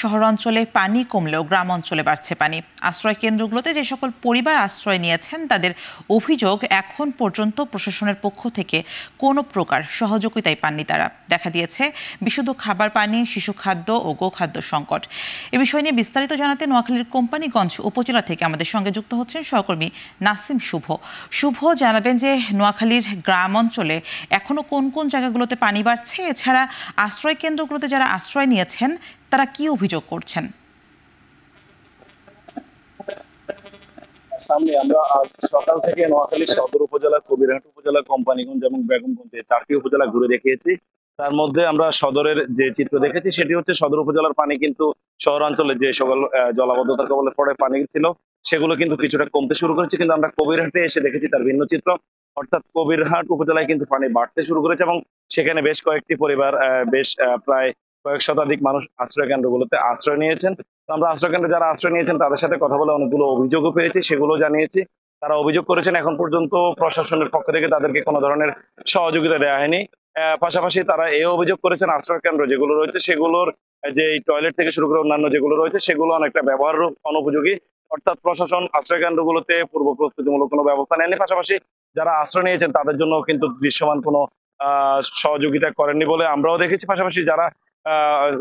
শহরাঞ্চলে পানি কমলেও গ্রাম অঞ্চলে বাড়ছে পানি। আশ্রয় কেন্দ্রগুলোতে যে সকল পরিবার আশ্রয় নিয়েছেন তাদের অভিযোগ, এখন পর্যন্ত প্রশাসনের পক্ষ থেকে কোনো প্রকার সহযোগিতাই পাননি তারা। দেখা দিয়েছে বিশুদ্ধ খাবার পানি, শিশু খাদ্য ও গোখাদ্য সংকট। এ বিষয় নিয়ে বিস্তারিত জানাতে নোয়াখালীর কোম্পানীগঞ্জ উপজেলা থেকে আমাদের সঙ্গে যুক্ত হচ্ছেন সহকর্মী নাসিম শুভ। শুভ, জানাবেন যে নোয়াখালীর গ্রাম অঞ্চলে এখনো কোন কোন জায়গাগুলোতে পানি বাড়ছে, এছাড়া আশ্রয় কেন্দ্রগুলোতে যারা আশ্রয় নিয়েছেন তারা কি অভিযোগ করছেন? সামনে আমরা আজ সকাল থেকে নোয়াখালী সদর উপজেলা, কবিরহাট উপজেলা, কোম্পানীগঞ্জ এবং বেগমগঞ্জে 4টি উপজেলা ঘুরে দেখিয়েছি। তার মধ্যে আমরা সদরের যে চিত্র দেখেছি সেটি হচ্ছে সদর উপজেলার পানি কিন্তু শহরাঞ্চলে যে সকল জলাবদ্ধতার কবলে পড়ে পানি ছিল সেগুলো কিন্তু কিছুটা কমতে শুরু করেছে, কিন্তু আমরা কবিরহাটে এসে দেখেছি তার ভিন্ন চিত্র। অর্থাৎ কবিরহাট উপজেলায় কিন্তু পানি বাড়তে শুরু করেছে এবং সেখানে বেশ কয়েকটি পরিবার, প্রায় কয়েক শতাধিক মানুষ আশ্রয় কেন্দ্রগুলোতে আশ্রয় নিয়েছেন। আমরা আশ্রয় কেন্দ্রে যারা আশ্রয় নিয়েছেন তাদের সাথে কথা বলে অনেকগুলো অভিযোগও পেয়েছি, সেগুলো জানিয়েছি। তারা অভিযোগ করেছেন এখন পর্যন্ত প্রশাসনের পক্ষ থেকে তাদেরকে কোনো ধরনের সহযোগিতা দেওয়া হয়নি। পাশাপাশি তারা এই অভিযোগ করেছেন আশ্রয় কেন্দ্র যেগুলো রয়েছে সেগুলোর যে টয়লেট থেকে শুরু করে অন্যান্য যেগুলো রয়েছে সেগুলো অনেকটা ব্যবহার অনুপযোগী। অর্থাৎ প্রশাসন আশ্রয় কেন্দ্রগুলোতে পূর্ব প্রস্তুতিমূলক কোনো ব্যবস্থা নেয়নি। পাশাপাশি যারা আশ্রয় নিয়েছেন তাদের জন্য কিন্তু দৃশ্যমান কোনো সহযোগিতা করেননি বলে আমরাও দেখেছি। পাশাপাশি যারা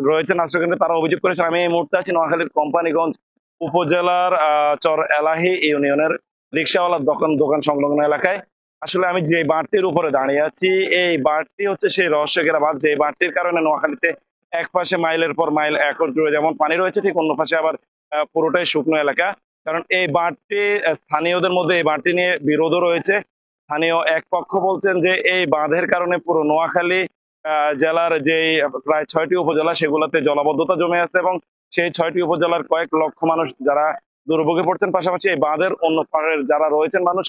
রয়েছেন আশ্রয় কেন্দ্রে তারা অভিযোগ করেছেন। আমি এই মুহূর্তে আছি নোয়াখালীর কোম্পানীগঞ্জ উপজেলার চর এলাহি ইউনিয়নের রিক্সাওয়ালার দোকান সংলগ্ন এলাকায়। আসলে আমি যে বাঁধটির উপরে দাঁড়িয়ে আছি, এই বাঁধটি হচ্ছে সেই রহস্যঘেরা বাঁধ, যে বাঁধটির কারণে নোয়াখালীতে এক পাশে মাইলের পর মাইল একর জুড়ে যেমন পানি রয়েছে, ঠিক অন্য পাশে আবার পুরোটাই শুকনো এলাকা। কারণ এই বাঁধটি স্থানীয়দের মধ্যে এই বাঁধটি নিয়ে বিরোধও রয়েছে। স্থানীয় এক পক্ষ বলছেন যে এই বাঁধের কারণে পুরো নোয়াখালী জেলার যে প্রায় 6টি উপজেলা সেগুলোতে জলাবদ্ধতা জমে আছে এবং সেই 6টি উপজেলার কয়েক লক্ষ মানুষ যারা দুর্ভোগে পড়ছেন। পাশাপাশি এই বাঁধের অন্য পাড়ের যারা রয়েছেন মানুষ,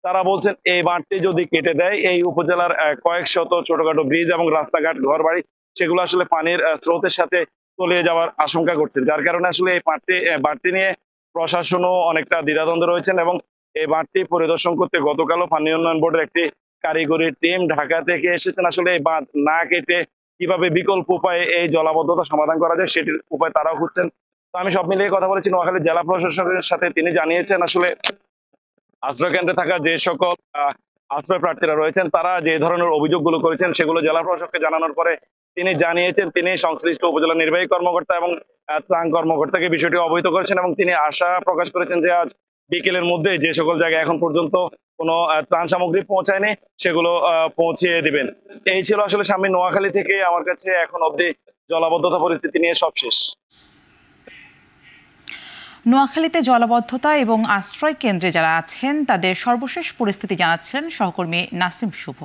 তারা বলছেন এই বাঁধটি যদি কেটে দেয় এই উপজেলার কয়েক শত ছোটখাটো ব্রিজ এবং রাস্তাঘাট, ঘর বাড়ি সেগুলো আসলে পানির স্রোতের সাথে তলিয়ে যাওয়ার আশঙ্কা করছেন। যার কারণে আসলে এই বাঁধটি নিয়ে প্রশাসনও অনেকটা দ্বিধাদ্বন্দ্বে রয়েছেন এবং এই বাঁধটি পরিদর্শন করতে গতকালও পানি উন্নয়ন বোর্ডের একটি কারিগরি টিম ঢাকা থেকে এসেছেন। আসলে এই বাঁধ না কেটে কিভাবে বিকল্প উপায়ে এই জলাবদ্ধতা সমাধান করা যায় সেটির উপায় তারাও খুঁজছেন। তো আমি সব মিলিয়ে কথা বলেছি নোয়াখালী জেলা প্রশাসনের সাথে। তিনি জানিয়েছেন আসলে আশ্রয় কেন্দ্রে থাকা যে সকল আশ্রয় প্রার্থীরা রয়েছেন তারা যে ধরনের অভিযোগগুলো করেছেন সেগুলো জেলা প্রশাসককে জানানোর পরে তিনি জানিয়েছেন তিনি সংশ্লিষ্ট উপজেলা নির্বাহী কর্মকর্তা এবং ত্রাণ কর্মকর্তাকে বিষয়টি অবহিত করেছেন এবং তিনি আশা প্রকাশ করেছেন যে আজ বিকেলের মধ্যে যে সকল জায়গায় এখন পর্যন্ত কোনো ত্রাণ সামগ্রী পৌঁছায়নি সেগুলো পৌঁছিয়ে দিবেন। এই ছিল আসলে স্বামী নোয়াখালী থেকে আমার কাছে এখন অবধি জলাবদ্ধতা পরিস্থিতি নিয়ে সবশেষ। নোয়াখালীতে জলাবদ্ধতা এবং আশ্রয় কেন্দ্রে যারা আছেন তাদের সর্বশেষ পরিস্থিতি জানাচ্ছেন সহকর্মী নাসিম শুভ।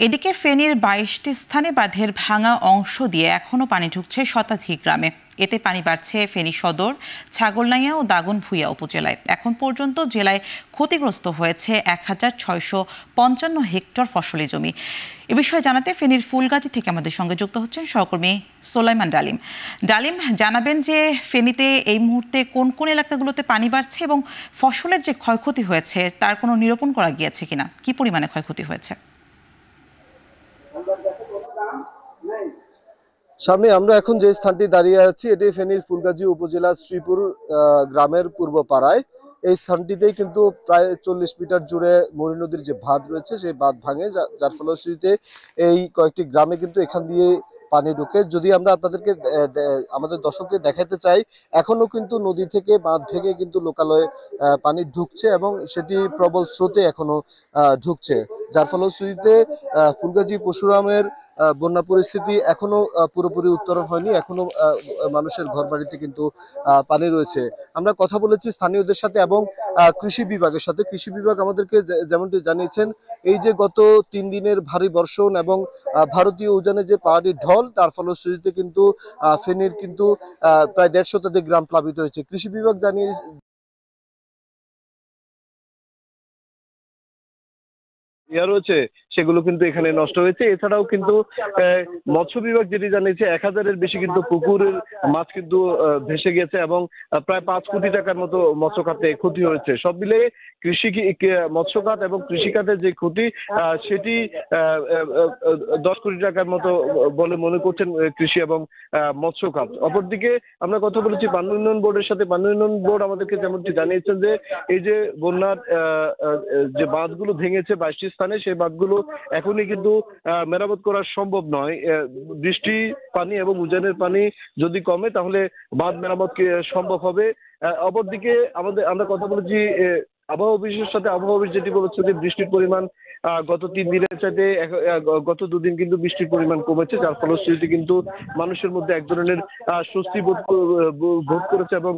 এদিকে ফেনীর 22টি স্থানে বাঁধের ভাঙা অংশ দিয়ে এখনও পানি ঢুকছে শতাধিক গ্রামে। এতে পানি বাড়ছে ফেনী সদর, ছাগলনাইয়া ও দাগনভূঞা উপজেলায়। এখন পর্যন্ত জেলায় ক্ষতিগ্রস্ত হয়েছে 1655 হেক্টর ফসলি জমি। এ বিষয়ে জানাতে ফেনীর ফুলগাজী থেকে আমাদের সঙ্গে যুক্ত হচ্ছেন সহকর্মী সোলাইমান ডালিম। ডালিম, জানাবেন যে ফেনীতে এই মুহূর্তে কোন কোন এলাকাগুলোতে পানি বাড়ছে এবং ফসলের যে ক্ষয়ক্ষতি হয়েছে তার কোনো নিরূপণ করা গিয়েছে কিনা, কি পরিমাণে ক্ষয়ক্ষতি হয়েছে? স্বামী, আমরা এখন যে স্থানটি দাঁড়িয়ে আছি এটি ফেনীর ফুলগাজী উপজেলা শ্রীপুর গ্রামের পূর্ব পাড়ায়। এই স্থানটিতেই কিন্তু প্রায় 40 মিটার জুড়ে মরি নদীর যে বাঁধ রয়েছে সেই বাঁধ ভাঙে, যার ফলশ্রুতিতে এই কয়েকটি গ্রামে কিন্তু এখান দিয়ে পানি ঢুকে। যদি আমরা আপনাদেরকে আমাদের দর্শককে দেখাতে চাই, এখনো কিন্তু নদী থেকে বাঁধ ভেঙে কিন্তু লোকালয়ে পানি ঢুকছে এবং সেটি প্রবল স্রোতে এখনো ঢুকছে, যার ফলশ্রুতিতে ফুলগাজী পরশুরামের বন্যা পরিস্থিতি এখনো পুরোপুরি উত্তরণ হয়নি। এখনো মানুষের ঘর বাড়িতে কিন্তু পানি রয়েছে। আমরা কথা বলেছি স্থানীয়দের সাথে এবং কৃষি বিভাগের সাথে। কৃষি বিভাগ আমাদেরকে যেমনটি জানিয়েছেন, এই যে গত 3 দিনের ভারী বর্ষণ এবং ভারতীয় উজানে যে পাহাড়ি ঢল, তার ফলশ্রুতিতে কিন্তু ফেনীর কিন্তু প্রায় 150 শতাধিক গ্রাম প্লাবিত হয়েছে। কৃষি বিভাগ জানিয়ে রয়েছে সেগুলো কিন্তু এখানে নষ্ট হয়েছে। এছাড়াও কিন্তু মৎস্য বিভাগ যেটি জানিয়েছে 1000-এর বেশি কিন্তু পুকুরের মাছ কিন্তু ভেসে গেছে এবং প্রায় 5 কোটি টাকার মতো মৎস্য খাতে ক্ষতি হয়েছে। সব মিলে মৎস্য খাত এবং কৃষি খাতের যে ক্ষতি সেটি 10 কোটি টাকার মতো বলে মনে করছেন কৃষি এবং মৎস্য খাত। অপরদিকে আমরা কথা বলেছি পানি উন্নয়ন বোর্ডের সাথে। পানি উন্নয়ন বোর্ড আমাদেরকে যেমনটি জানিয়েছেন যে এই যে বন্যার যে বাঁধগুলো ভেঙেছে 22টি স্থানে, সেই বাঁধগুলো এখনই কিন্তু মেরামত করা সম্ভব নয়। বৃষ্টি পানি এবং উজানের পানি যদি কমে তাহলে বাঁধ মেরামত সম্ভব হবে। অপরদিকে আমরা কথা বলেছি আবহাওয়া অফিসের সাথে। আবহাওয়া অফিস যেটি বলেছে যে বৃষ্টির পরিমাণ গত 3 দিনের চাইতে গত 2 দিন কিন্তু বৃষ্টির পরিমাণ কমেছে, যার ফলশ্রুতিতে কিন্তু মানুষের মধ্যে এক ধরনের স্বস্তি বোধ করেছে এবং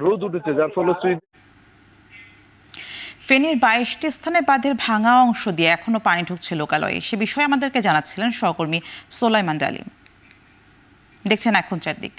রোদ উঠেছে, যার ফলশ্রুতিতে ফেনীর 22টি স্থানে বাঁধের ভাঙা অংশ দিয়ে এখনো পানি ঢুকছে লোকালয়ে। সে বিষয়ে আমাদেরকে জানাচ্ছিলেন সহকর্মী সোলাইমান ডালিম। দেখছেন এখন চারদিক।